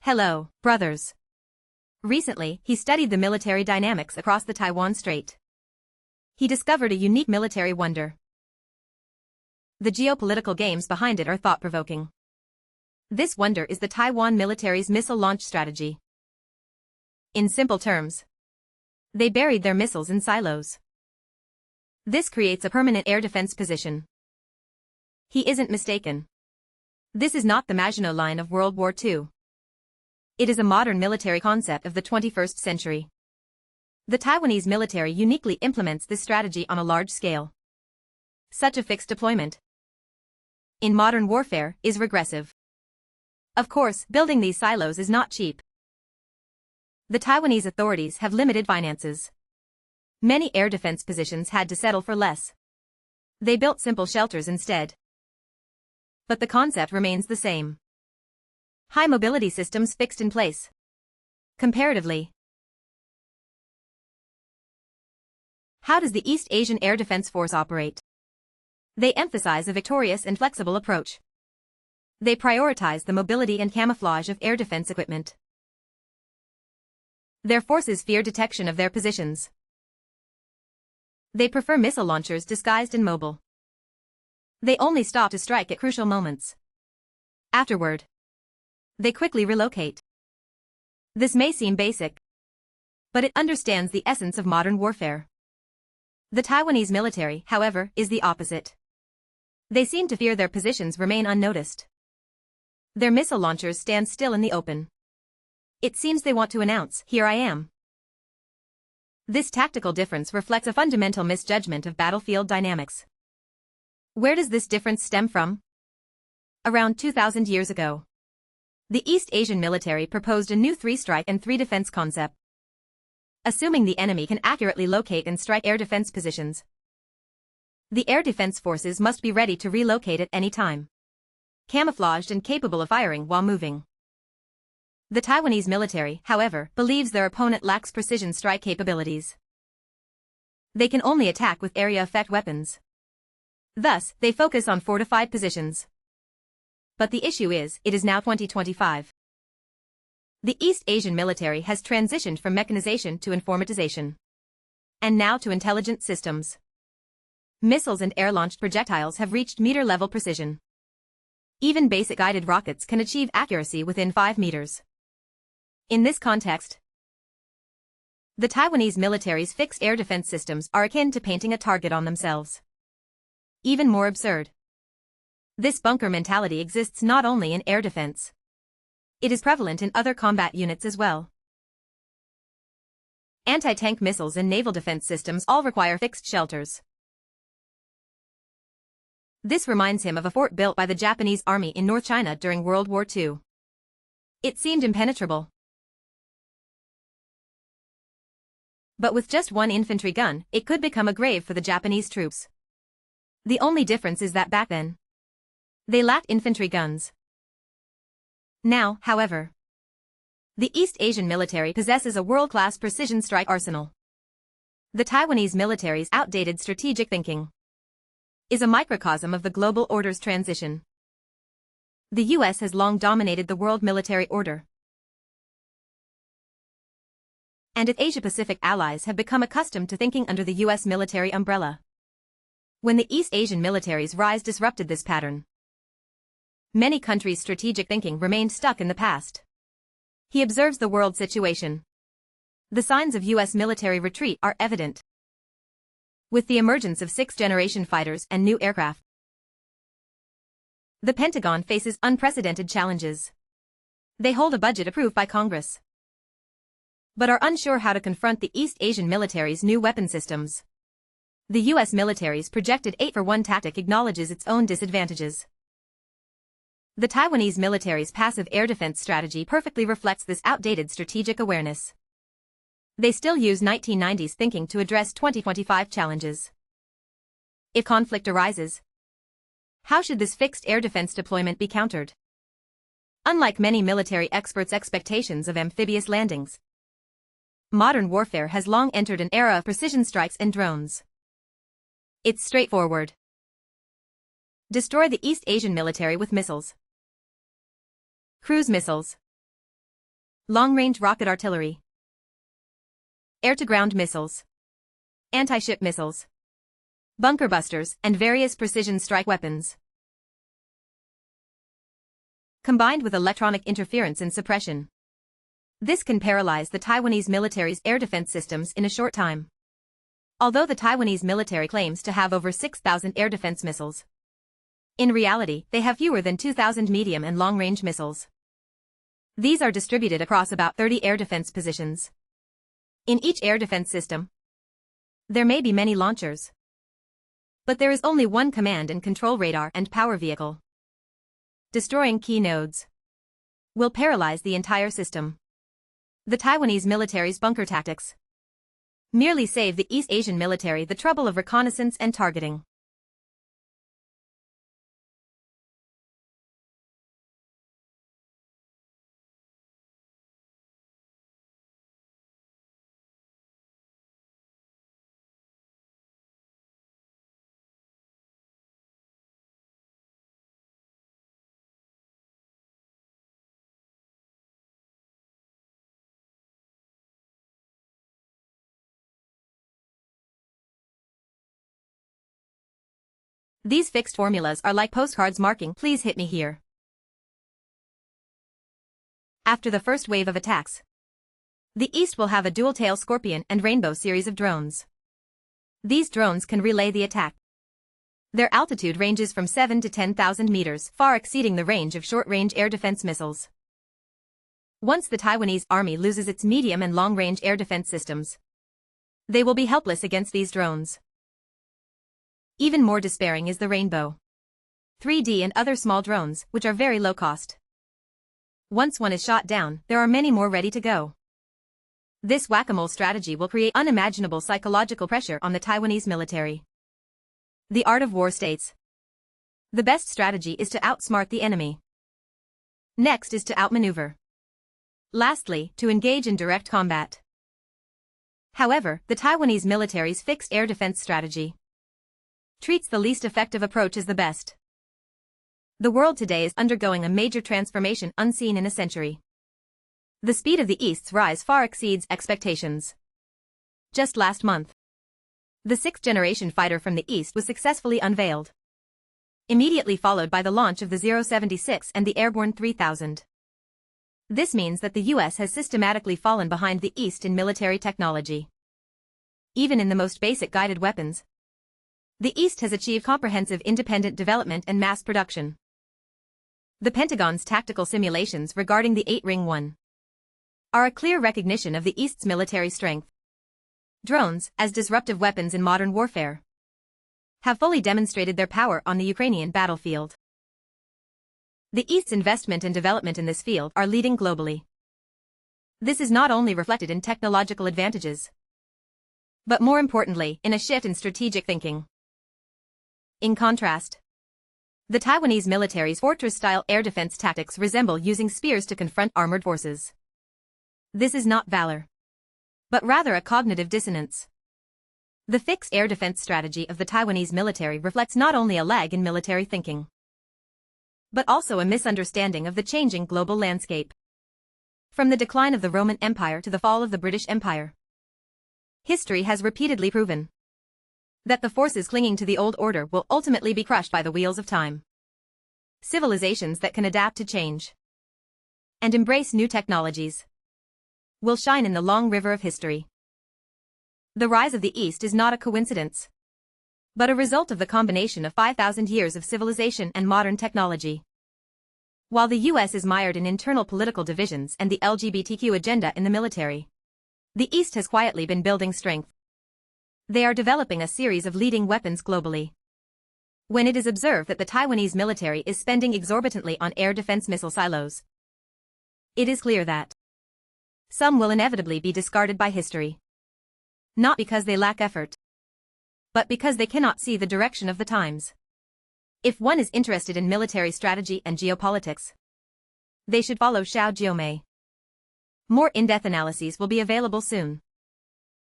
Hello, brothers. Recently, he studied the military dynamics across the Taiwan Strait. He discovered a unique military wonder. The geopolitical games behind it are thought-provoking. This wonder is the Taiwan military's missile launch strategy. In simple terms, they buried their missiles in silos. This creates a permanent air defense position. He isn't mistaken. This is not the Maginot Line of World War II. It is a modern military concept of the 21st century. The Taiwanese military uniquely implements this strategy on a large scale. Such a fixed deployment in modern warfare is regressive. Of course, building these silos is not cheap. The Taiwanese authorities have limited finances. Many air defense positions had to settle for less. They built simple shelters instead. But the concept remains the same. High mobility systems fixed in place. Comparatively, how does the East Asian Air Defense Force operate? They emphasize a victorious and flexible approach. They prioritize the mobility and camouflage of air defense equipment. Their forces fear detection of their positions. They prefer missile launchers disguised and mobile. They only stop to strike at crucial moments. Afterward, they quickly relocate. This may seem basic, but it understands the essence of modern warfare. The Taiwanese military, however, is the opposite. They seem to fear their positions remain unnoticed. Their missile launchers stand still in the open. It seems they want to announce, "Here I am." This tactical difference reflects a fundamental misjudgment of battlefield dynamics. Where does this difference stem from? Around 2,000 years ago, the East Asian military proposed a new three-strike and three-defense concept. Assuming the enemy can accurately locate and strike air defense positions, the air defense forces must be ready to relocate at any time, camouflaged and capable of firing while moving. The Taiwanese military, however, believes their opponent lacks precision strike capabilities. They can only attack with area effect weapons. Thus, they focus on fortified positions. But the issue is, it is now 2025. The East Asian military has transitioned from mechanization to informatization. And now to intelligent systems. Missiles and air-launched projectiles have reached meter-level precision. Even basic guided rockets can achieve accuracy within 5 meters. In this context, the Taiwanese military's fixed air defense systems are akin to painting a target on themselves. Even more absurd, this bunker mentality exists not only in air defense. It is prevalent in other combat units as well. Anti-tank missiles and naval defense systems all require fixed shelters. This reminds him of a fort built by the Japanese army in North China during World War II. It seemed impenetrable. But with just one infantry gun, it could become a grave for the Japanese troops. The only difference is that back then, they lacked infantry guns. Now, however, the East Asian military possesses a world-class precision strike arsenal. The Taiwanese military's outdated strategic thinking is a microcosm of the global order's transition. The US has long dominated the world military order, and its Asia-Pacific allies have become accustomed to thinking under the US military umbrella. When the East Asian military's rise disrupted this pattern, many countries' strategic thinking remained stuck in the past. He observes the world situation. The signs of US military retreat are evident. With the emergence of sixth-generation fighters and new aircraft, the Pentagon faces unprecedented challenges. They hold a budget approved by Congress, but are unsure how to confront the East Asian military's new weapon systems. The US military's projected 8-for-1 tactic acknowledges its own disadvantages. The Taiwanese military's passive air defense strategy perfectly reflects this outdated strategic awareness. They still use 1990s thinking to address 2025 challenges. If conflict arises, how should this fixed air defense deployment be countered? Unlike many military experts' expectations of amphibious landings, modern warfare has long entered an era of precision strikes and drones. It's straightforward. Destroy the East Asian military with missiles. Cruise missiles. long-range rocket artillery, air-to-ground missiles, anti-ship missiles, bunker busters, and various precision strike weapons. Combined with electronic interference and suppression, this can paralyze the Taiwanese military's air defense systems in a short time. Although the Taiwanese military claims to have over 6,000 air defense missiles, in reality, they have fewer than 2,000 medium and long-range missiles. These are distributed across about 30 air defense positions. In each air defense system, there may be many launchers, but there is only one command and control radar and power vehicle. Destroying key nodes will paralyze the entire system. The Taiwanese military's bunker tactics merely save the East Asian military the trouble of reconnaissance and targeting. These fixed formulas are like postcards marking, "Please hit me here." After the first wave of attacks, the East will have a dual-tail Scorpion and Rainbow series of drones. These drones can relay the attack. Their altitude ranges from 7 to 10,000 meters, far exceeding the range of short-range air defense missiles. Once the Taiwanese army loses its medium and long-range air defense systems, they will be helpless against these drones. Even more despairing is the Rainbow 3D and other small drones, which are very low cost. Once one is shot down, there are many more ready to go. This whack-a-mole strategy will create unimaginable psychological pressure on the Taiwanese military. The Art of War states, the best strategy is to outsmart the enemy. Next is to outmaneuver. Lastly, to engage in direct combat. However, the Taiwanese military's fixed air defense strategy treats the least effective approach as the best. The world today is undergoing a major transformation unseen in a century. The speed of the East's rise far exceeds expectations. Just last month, the sixth-generation fighter from the East was successfully unveiled, immediately followed by the launch of the 076 and the Airborne 3000. This means that the US has systematically fallen behind the East in military technology. Even in the most basic guided weapons, the East has achieved comprehensive independent development and mass production. The Pentagon's tactical simulations regarding the 8-Ring 1 are a clear recognition of the East's military strength. Drones, as disruptive weapons in modern warfare, have fully demonstrated their power on the Ukrainian battlefield. The East's investment and development in this field are leading globally. This is not only reflected in technological advantages, but more importantly, in a shift in strategic thinking. In contrast, the Taiwanese military's fortress-style air defense tactics resemble using spears to confront armored forces. This is not valor, but rather a cognitive dissonance. The fixed air defense strategy of the Taiwanese military reflects not only a lag in military thinking, but also a misunderstanding of the changing global landscape. From the decline of the Roman Empire to the fall of the British Empire, history has repeatedly proven that the forces clinging to the old order will ultimately be crushed by the wheels of time. Civilizations that can adapt to change and embrace new technologies will shine in the long river of history. The rise of the East is not a coincidence, but a result of the combination of 5,000 years of civilization and modern technology. While the US is mired in internal political divisions and the LGBTQ agenda in the military, the East has quietly been building strength. They are developing a series of leading weapons globally. When it is observed that the Taiwanese military is spending exorbitantly on air defense missile silos, it is clear that some will inevitably be discarded by history. Not because they lack effort, but because they cannot see the direction of the times. If one is interested in military strategy and geopolitics, they should follow Xiao Jiumei. More in-depth analyses will be available soon.